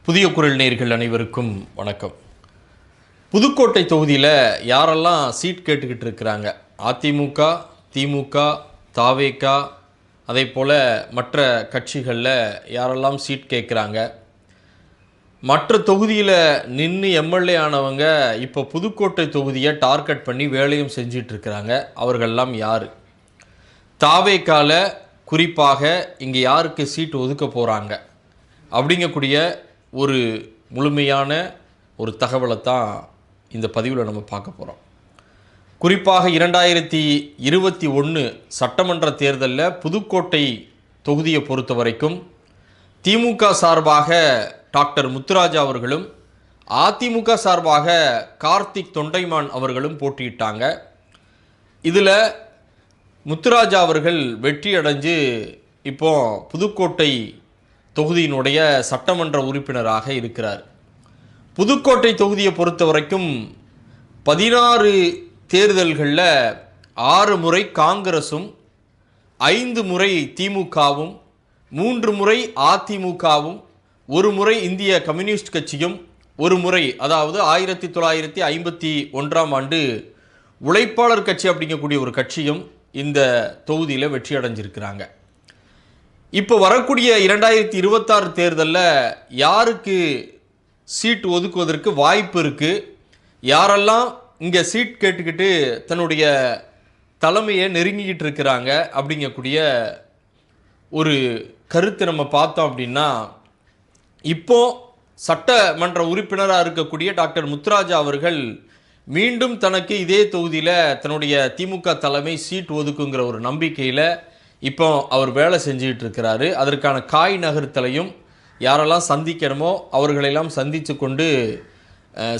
புதிய குரல் நேயர்கள் அனைவருக்கும் வணக்கம். புதுக்கோட்டை தொகுதியில் யாரெல்லாம் சீட் கேட்டுக்கிட்டு இருக்கிறாங்க? அதிமுக, திமுக, தாவேக, அதே போல் மற்ற கட்சிகளில் யாரெல்லாம் சீட் கேட்குறாங்க? மற்ற தொகுதியில் நின்று எம்எல்ஏ ஆனவங்க இப்போ புதுக்கோட்டை தொகுதியை டார்கெட் பண்ணி வேலையும் செஞ்சிட்ருக்கிறாங்க. அவர்களெல்லாம் யார்? தாவேக்கால குறிப்பாக இங்கே யாருக்கு சீட் ஒதுக்க போகிறாங்க அப்படிங்கக்கூடிய ஒரு முழுமையான ஒரு தகவலை தான் இந்த பதிவில் நம்ம பார்க்க போகிறோம். குறிப்பாக 2021 சட்டமன்ற தேர்தலில் புதுக்கோட்டை தொகுதியை பொறுத்த வரைக்கும் திமுக சார்பாக டாக்டர் முத்துராஜா அவர்களும் அதிமுக சார்பாக கார்த்திக் தொண்டைமான் அவர்களும் போட்டியிட்டாங்க. இதில் முத்துராஜா அவர்கள் வெற்றி அடைஞ்சு இப்போ புதுக்கோட்டை தொகுதியினுடைய சட்டமன்ற உறுப்பினராக இருக்கிறார். புதுக்கோட்டை தொகுதியை பொறுத்த வரைக்கும் 16 தேர்தல்களில் 6 முறை காங்கிரஸும் 5 முறை திமுகவும் 3 முறை அதிமுகவும் 1 முறை இந்திய கம்யூனிஸ்ட் கட்சியும் 1 முறை, அதாவது 1951ஆம் ஆண்டு உழைப்பாளர் கட்சி அப்படிங்கக்கூடிய ஒரு கட்சியும் இந்த தொகுதியில் வெற்றி அடைஞ்சிருக்கிறாங்க. இப்போ வரக்கூடிய 2026 தேர்தலில் யாருக்கு சீட் ஒதுக்குவதற்கு வாய்ப்பு இருக்குது, யாரெல்லாம் இங்கே சீட் கேட்டுக்கிட்டு தன்னுடைய தலைமையை நெருங்கிக்கிட்டு இருக்கிறாங்க அப்படிங்கக்கூடிய ஒரு கருத்து நம்ம பார்த்தோம் அப்படின்னா, இப்போ சட்டமன்ற உறுப்பினராக இருக்கக்கூடிய டாக்டர் முத்துராஜா அவர்கள் மீண்டும் தனக்கு இதே தொகுதியில் தன்னுடைய திமுக தலைமை சீட் ஒதுக்குங்கிற ஒரு நம்பிக்கையில் இப்போ அவர் வேலை செஞ்சுக்கிட்டு இருக்கிறாரு. அதற்கான காய் நகர்த்தலையும் யாரெல்லாம் சந்திக்கணுமோ அவர்களெல்லாம் சந்தித்து கொண்டு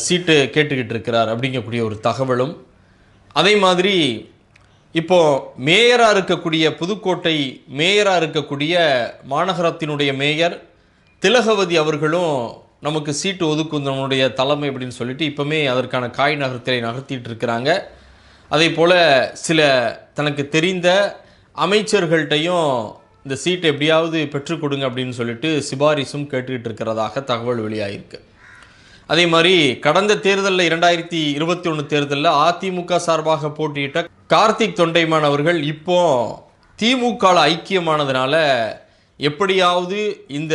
சீட்டு கேட்டுக்கிட்டு இருக்கிறார் அப்படிங்கக்கூடிய ஒரு தகவலும், அதே மாதிரி இப்போது மேயராக இருக்கக்கூடிய புதுக்கோட்டை மேயராக இருக்கக்கூடிய மாநகரத்தினுடைய மேயர் திலகவதி அவர்களும் நமக்கு சீட்டு ஒதுக்கும் நம்முடைய தலைமை அப்படின்னு சொல்லிட்டு இப்போமே அதற்கான காய் நகர்த்தலை நகர்த்திட்டு இருக்கிறாங்க. அதே போல் சில தனக்கு தெரிந்த அமைச்சர்கள்ட்டையும் இந்த சீட்டை எப்படியாவது பெற்றுக் கொடுங்க அப்படின்னு சொல்லிட்டு சிபாரிசும் கேட்டுக்கிட்டு இருக்கிறதாக தகவல் வெளியாகிருக்கு. அதே மாதிரி கடந்த தேர்தலில் 2021 தேர்தலில் அதிமுக சார்பாக போட்டியிட்ட கார்த்திக் தொண்டைமான் அவர்கள் இப்போ திமுகவில் ஐக்கியமானதுனால எப்படியாவது இந்த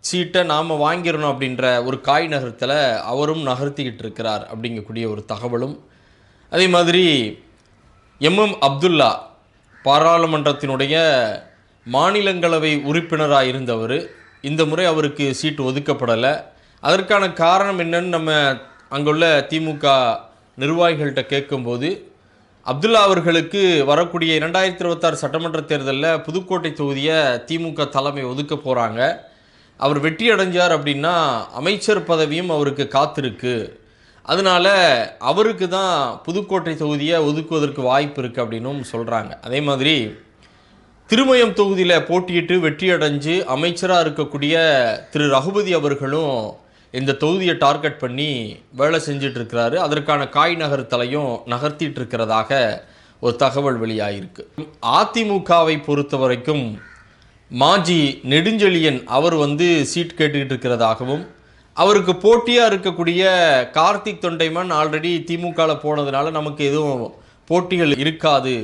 சீட்டை நாம் வாங்கிடணும் அப்படின்ற ஒரு காய் நகர்த்தலை அவரும் நகர்த்திக்கிட்டு இருக்கிறார் அப்படிங்கக்கூடிய ஒரு தகவலும், அதே மாதிரி எம்எம் அப்துல்லா பாராளுமன்றத்தினுடைய மாநிலங்களவை உறுப்பினராக இருந்தவர், இந்த முறை அவருக்கு சீட்டு ஒதுக்கப்படலை. அதற்கான காரணம் என்னன்னு நம்ம அங்குள்ள திமுக நிர்வாகிகள்கிட்ட கேட்கும்போது, அப்துல்லா அவர்களுக்கு வரக்கூடிய 2026 சட்டமன்ற தேர்தலில் புதுக்கோட்டை தொகுதியை திமுக தலைமை ஒதுக்க போகிறாங்க, அவர் வெற்றி அடைஞ்சார் அப்படின்னா அமைச்சர் பதவியும் அவருக்கு காத்திருக்கு, அதனால் அவருக்கு தான் புதுக்கோட்டை தொகுதியை ஒதுக்குவதற்கு வாய்ப்பு இருக்குது அப்படின்னும் சொல்கிறாங்க. அதே மாதிரி திருமயம் தொகுதியில் போட்டியிட்டு வெற்றி அடைஞ்சு அமைச்சராக இருக்கக்கூடிய திரு ரகுபதி அவர்களும் இந்த தொகுதியை டார்கெட் பண்ணி வேலை செஞ்சிட்ருக்கிறாரு. அதற்கான காய் நகர்த்தலையும் நகர்த்திட்டு இருக்கிறதாக ஒரு தகவல் வெளியாகிருக்கு. அதிமுகவை பொறுத்த வரைக்கும் மாஜி நெடுஞ்செழியன் அவர் சீட் கேட்டுக்கிட்டு இருக்கிறதாகவும், அவருக்கு போட்டியாக இருக்கக்கூடிய கார்த்திக் தொண்டைமான் ஆல்ரெடி திமுகவில் போனதுனால நமக்கு எதுவும் போட்டிகள் இருக்காது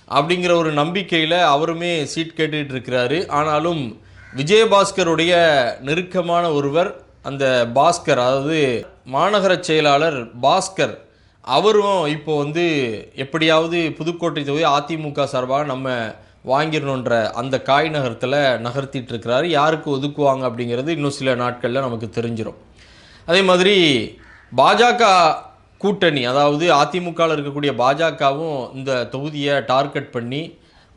அப்படிங்கிற ஒரு நம்பிக்கையில் அவருமே சீட் கேட்டுக்கிட்டு இருக்கிறாரு. ஆனாலும் விஜயபாஸ்கருடைய நெருக்கமான ஒருவர் அந்த பாஸ்கர், அதாவது மாநகர செயலாளர் பாஸ்கர், அவரும் இப்போ எப்படியாவது புதுக்கோட்டை தொகுதி அதிமுக சார்பாக நம்ம வாங்கிடணுன்ற அந்த காய் நகரத்தில் நகர்த்திட்டு இருக்கிறாரு. யாருக்கு ஒதுக்குவாங்க அப்படிங்கிறது இன்னும் சில நாட்களில் நமக்கு தெரிஞ்சிடும். அதே மாதிரி பாஜக கூட்டணி, அதாவது அதிமுகவில் இருக்கக்கூடிய பாஜகவும் இந்த தொகுதியை டார்கெட் பண்ணி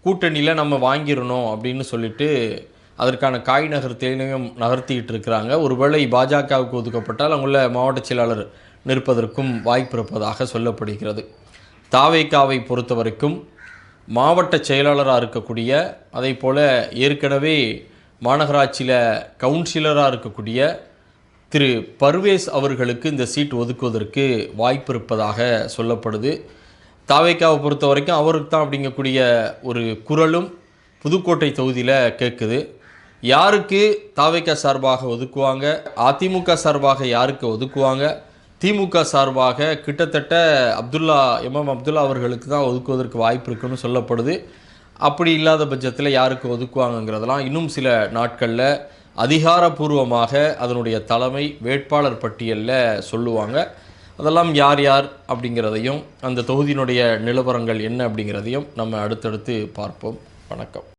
கூட்டணியில் நம்ம வாங்கிடணும் அப்படின்னு சொல்லிட்டு அதற்கான காய் நகர்த்தையும் நகர்த்திக்கிட்டு இருக்கிறாங்க. ஒருவேளை பாஜகவுக்கு ஒதுக்கப்பட்டால் அங்குள்ள மாவட்ட செயலாளர் நிற்பதற்கும் வாய்ப்பு இருப்பதாக சொல்லப்படுகிறது. தாவேக்காவை பொறுத்த வரைக்கும் மாவட்ட செயலாளராக இருக்கக்கூடிய, அதே போல் ஏற்கனவே மாநகராட்சியில் கவுன்சிலராக இருக்கக்கூடிய திரு பர்வேஸ் அவர்களுக்கு இந்த சீட் ஒதுக்குவதற்கு வாய்ப்பு இருப்பதாக சொல்லப்படுது. தாவேக்காவை பொறுத்த வரைக்கும் அவருக்கு தான் அப்படிங்கக்கூடிய ஒரு குரலும் புதுக்கோட்டை தொகுதியில் கேட்குது. யாருக்கு தாவேகா சார்பாக ஒதுக்குவாங்க, அதிமுக சார்பாக யாருக்கு ஒதுக்குவாங்க, திமுக சார்பாக கிட்டத்தட்ட எம்எம் அப்துல்லா அவர்களுக்கு தான் ஒதுக்குவதற்கு வாய்ப்பு இருக்குன்னு சொல்லப்படுது. அப்படி இல்லாத பட்சத்தில் யாருக்கு ஒதுக்குவாங்கங்கிறதெல்லாம் இன்னும் சில நாட்களில் அதிகாரப்பூர்வமாக அதனுடைய தலைமை வேட்பாளர் பட்டியலில் சொல்லுவாங்க. அதெல்லாம் யார் யார் அப்படிங்கிறதையும் அந்த தொகுதியினுடைய நிலவரங்கள் என்ன அப்படிங்கிறதையும் நம்ம அடுத்தடுத்து பார்ப்போம். வணக்கம்.